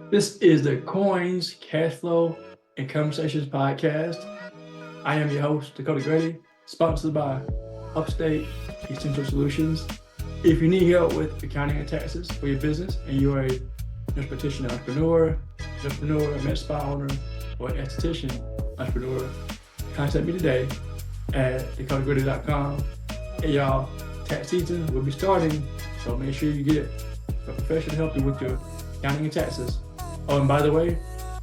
This is the Coins, Cashflow, and Conversations podcast. I am your host, Dakota Grady, sponsored by Upstate Essential Solutions. If you need help with accounting and taxes for your business and you are a nurse practitioner entrepreneur, a med spa owner, or an esthetician entrepreneur, contact me today at dakotagrady.com. Hey y'all, tax season will be starting, so make sure you get a professional to help you with your accounting and taxes. Oh, and by the way,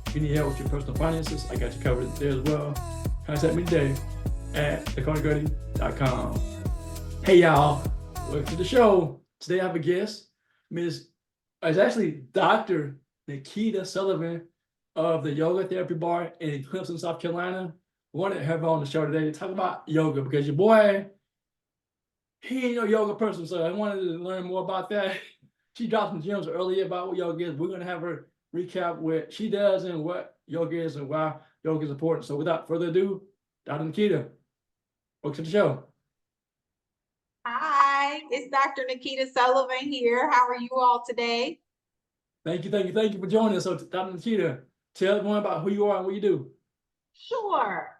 if you need help with your personal finances, I got you covered there as well. Contact me today at dakotagrady.com. Hey y'all, welcome to the show. Today I have a guest, it's actually Dr. Nekita Sullivan of the Yoga Therapy Bar in Clemson, South Carolina. We wanted to have her on the show today to talk about yoga because your boy, he ain't no yoga person, so I wanted to learn more about that. She dropped some gems earlier about what yoga is. We're going to have her recap what she does and what yoga is and why yoga is important. So without further ado, Dr. Nekita, welcome to the show. Hi, it's Dr. Nekita Sullivan here. How are you all today? Thank you for joining us. So Dr. Nekita, tell everyone about who you are and what you do. Sure.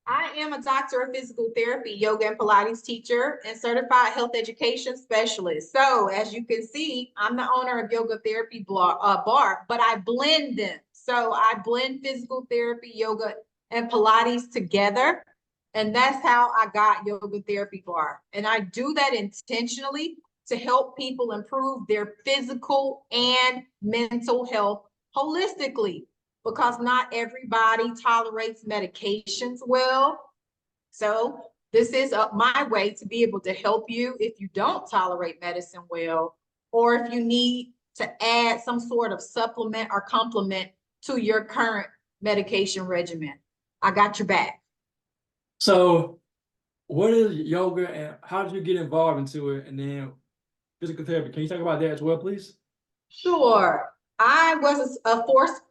I am a doctor of physical therapy, yoga and Pilates teacher, and certified health education specialist. So as you can see, I'm the owner of Yoga Therapy Bar, but I blend them. So I blend physical therapy, yoga, and Pilates together. And that's how I got Yoga Therapy Bar. And I do that intentionally to help people improve their physical and mental health holistically, because not everybody tolerates medications well. So this is my way to be able to help you if you don't tolerate medicine well, or if you need to add some sort of supplement or complement to your current medication regimen. I got your back. So what is yoga and how did you get involved into it? And then physical therapy. Can you talk about that as well, please? Sure. I was a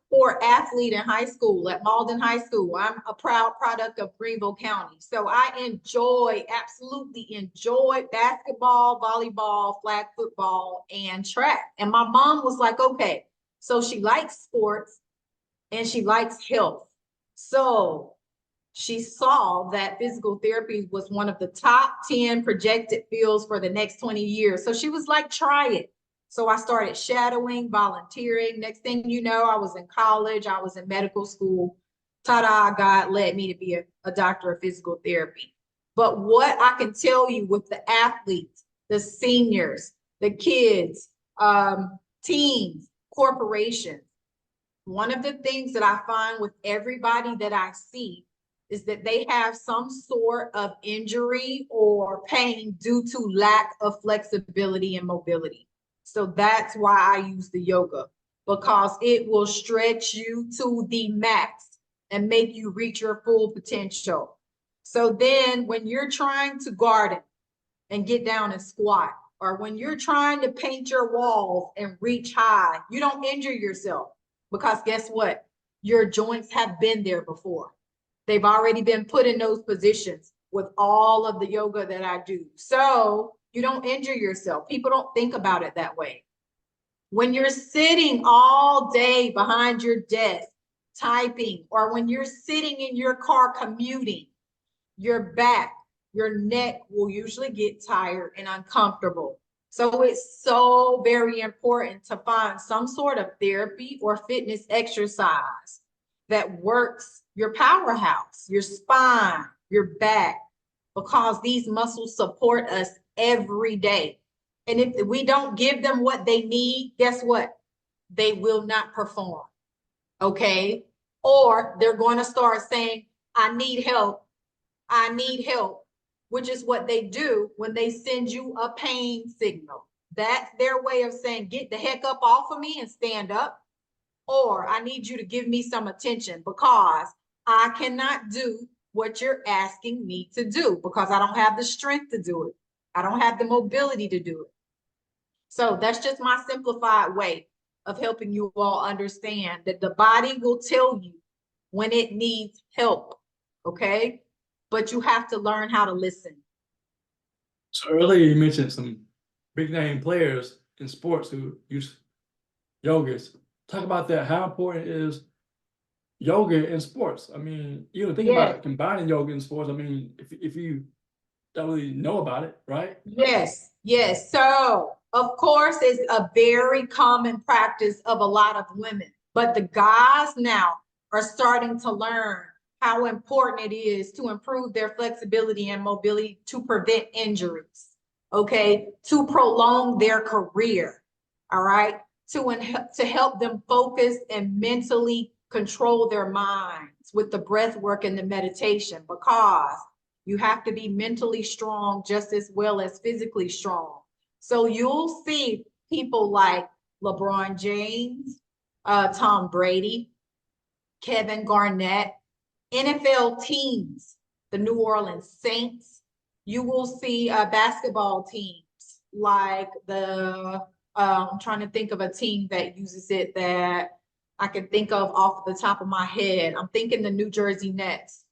sport athlete in high school at Malden High School. I'm a proud product of Greenville County. So I absolutely enjoyed basketball, volleyball, flag football, and track. And my mom was like, okay, so she likes sports and she likes health. So she saw that physical therapy was one of the top 10 projected fields for the next 20 years. So she was like, try it. So I started shadowing, volunteering. Next thing you know, I was in college, I was in medical school. Ta-da, God led me to be a doctor of physical therapy. But what I can tell you with the athletes, the seniors, the kids, teams, corporations, one of the things that I find with everybody that I see is that they have some sort of injury or pain due to lack of flexibility and mobility. So that's why I use the yoga, because it will stretch you to the max and make you reach your full potential. So then when you're trying to garden and get down and squat, or when you're trying to paint your walls and reach high, you don't injure yourself, because guess what? Your joints have been there before. They've already been put in those positions with all of the yoga that I do. So you don't injure yourself. People don't think about it that way. When you're sitting all day behind your desk typing, or when you're sitting in your car commuting, your back, your neck will usually get tired and uncomfortable. So it's so very important to find some sort of therapy or fitness exercise that works your powerhouse, your spine, your back, because these muscles support us every day. And if we don't give them what they need, guess what? They will not perform. Okay? Or they're going to start saying, I need help. I need help, which is what they do when they send you a pain signal. That's their way of saying, get the heck up off of me and stand up. Or I need you to give me some attention, because I cannot do what you're asking me to do, because I don't have the strength to do it. I don't have the mobility to do it. So that's just my simplified way of helping you all understand that the body will tell you when it needs help, okay? But you have to learn how to listen. So earlier you mentioned some big name players in sports who use yogas. talk about that. How important is yoga in sports? I mean, you don't think Yes. about combining yoga and sports. I mean, if you don't really know about it, right? Yes, yes. So, of course, it's a very common practice of a lot of women, but the guys now are starting to learn how important it is to improve their flexibility and mobility to prevent injuries, okay, to prolong their career, all right, to help them focus and mentally control their minds with the breath work and the meditation, because you have to be mentally strong just as well as physically strong. So you'll see people like LeBron James, Tom Brady, Kevin Garnett, NFL teams, the New Orleans Saints. You will see basketball teams like I'm trying to think of a team that uses it that I can think of off the top of my head. I'm thinking the New Jersey Nets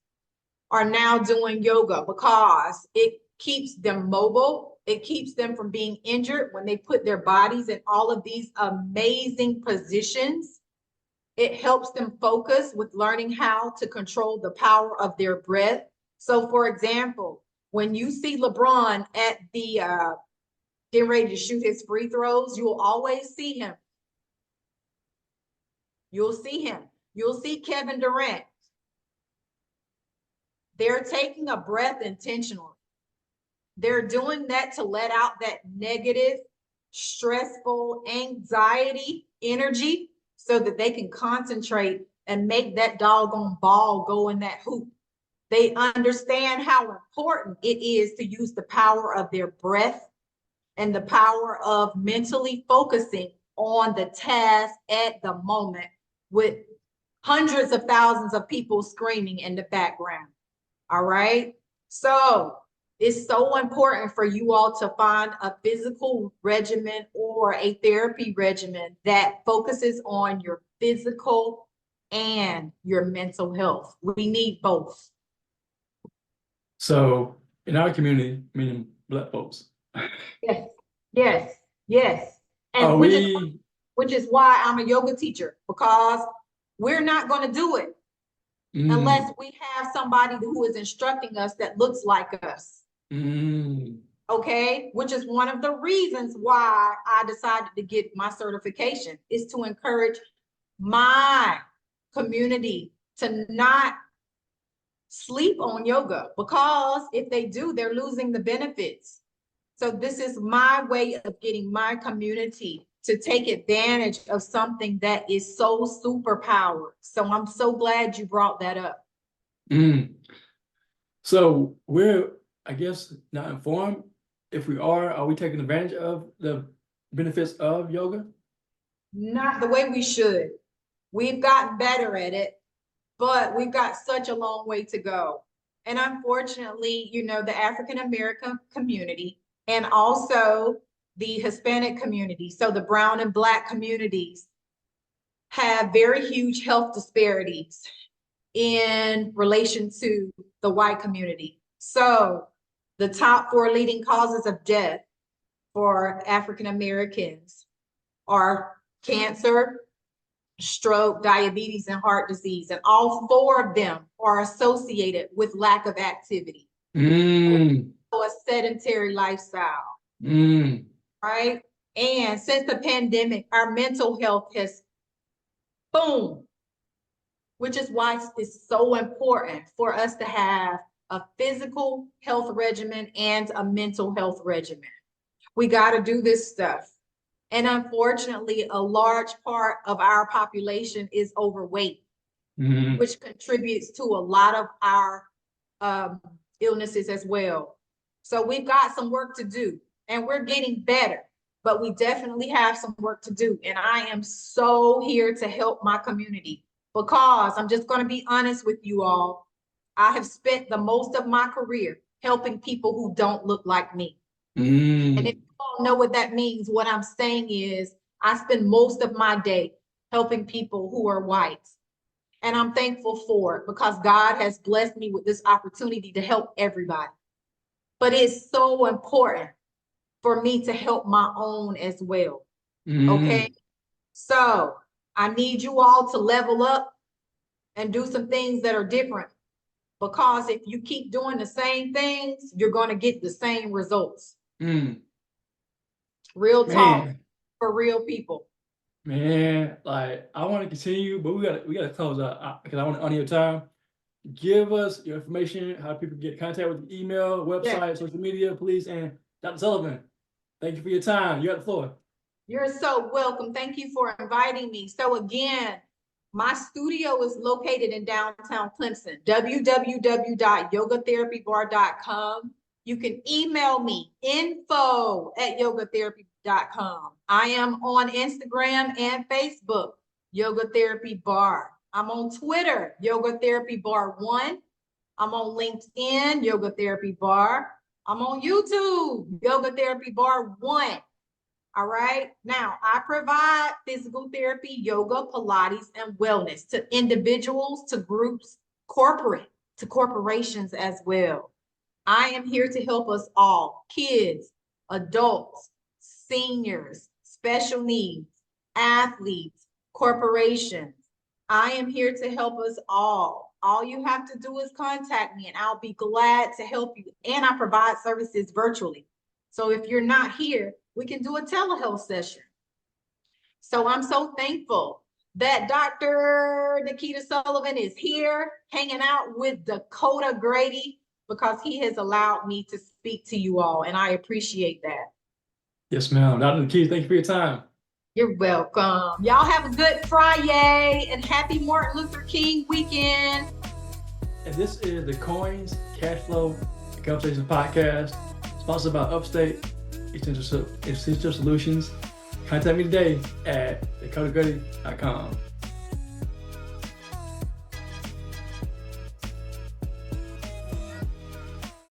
are now doing yoga because it keeps them mobile. It keeps them from being injured when they put their bodies in all of these amazing positions. It helps them focus with learning how to control the power of their breath. So for example, when you see LeBron at the getting ready to shoot his free throws, you'll always see him. You'll see him. You'll see Kevin Durant. They're taking a breath intentionally. They're doing that to let out that negative, stressful, anxiety energy so that they can concentrate and make that doggone ball go in that hoop. They understand how important it is to use the power of their breath and the power of mentally focusing on the task at the moment with hundreds of thousands of people screaming in the background. All right. So it's so important for you all to find a physical regimen or a therapy regimen that focuses on your physical and your mental health. We need both. So in our community, meaning Black folks, Yes, yes, yes. are And we? which is why I'm a yoga teacher, because we're not going to do it unless we have somebody who is instructing us that looks like us. Okay, which is one of the reasons why I decided to get my certification, is to encourage my community to not sleep on yoga, because if they do, they're losing the benefits. So this is my way of getting my community to take advantage of something that is so superpowered. So I'm so glad you brought that up. So we're, I guess, not informed. If we are we taking advantage of the benefits of yoga? Not the way we should. We've gotten better at it, but we've got such a long way to go. And unfortunately, you know, the African American community and also the Hispanic community, so the brown and Black communities, have very huge health disparities in relation to the white community. So the top 4 leading causes of death for African Americans are cancer, stroke, diabetes, and heart disease. And all 4 of them are associated with lack of activity. So a sedentary lifestyle. Right? And since the pandemic, our mental health has boom, which is why it's so important for us to have a physical health regimen and a mental health regimen. We got to do this stuff. And unfortunately, a large part of our population is overweight, which contributes to a lot of our illnesses as well. So we've got some work to do, and we're getting better, but we definitely have some work to do. And I am so here to help my community, because I'm just going to be honest with you all. I have spent the most of my career helping people who don't look like me. And if you don't know what that means, what I'm saying is I spend most of my day helping people who are white. And I'm thankful for it, because God has blessed me with this opportunity to help everybody. But it's so important for me to help my own as well. Okay. So I need you all to level up and do some things that are different. Because if you keep doing the same things, you're going to get the same results. Real talk for real people. Man, like I want to continue, but we gotta close out because I want to honor your time. Give us your information, how people get in contact with the email, website, social media, please. And Dr. Sullivan, thank you for your time. You got the floor. You're so welcome. Thank you for inviting me. So again, my studio is located in downtown Clemson, www.yogatherapybar.com. You can email me, info@yogatherapy.com. I am on Instagram and Facebook, Yoga Therapy Bar. I'm on Twitter, Yoga Therapy Bar 1. I'm on LinkedIn, Yoga Therapy Bar. I'm on YouTube, Yoga Therapy Bar 1. All right. Now, I provide physical therapy, yoga, Pilates, and wellness to individuals, to groups, to corporations as well. I am here to help us all, kids, adults, seniors, special needs, athletes, corporations. I am here to help us all. All you have to do is contact me and I'll be glad to help you. And I provide services virtually. So if you're not here, we can do a telehealth session. So I'm so thankful that Dr. Nekita Sullivan is here hanging out with Dakota Grady because he has allowed me to speak to you all, and I appreciate that. Yes, ma'am. Dr. Nekita, thank you for your time. You're welcome. Y'all have a good Friday and happy Martin Luther King weekend. And this is the Coins, Cashflow, and Conversations podcast, sponsored by Upstate Essential Solutions. Contact me today at dakotagrady.com.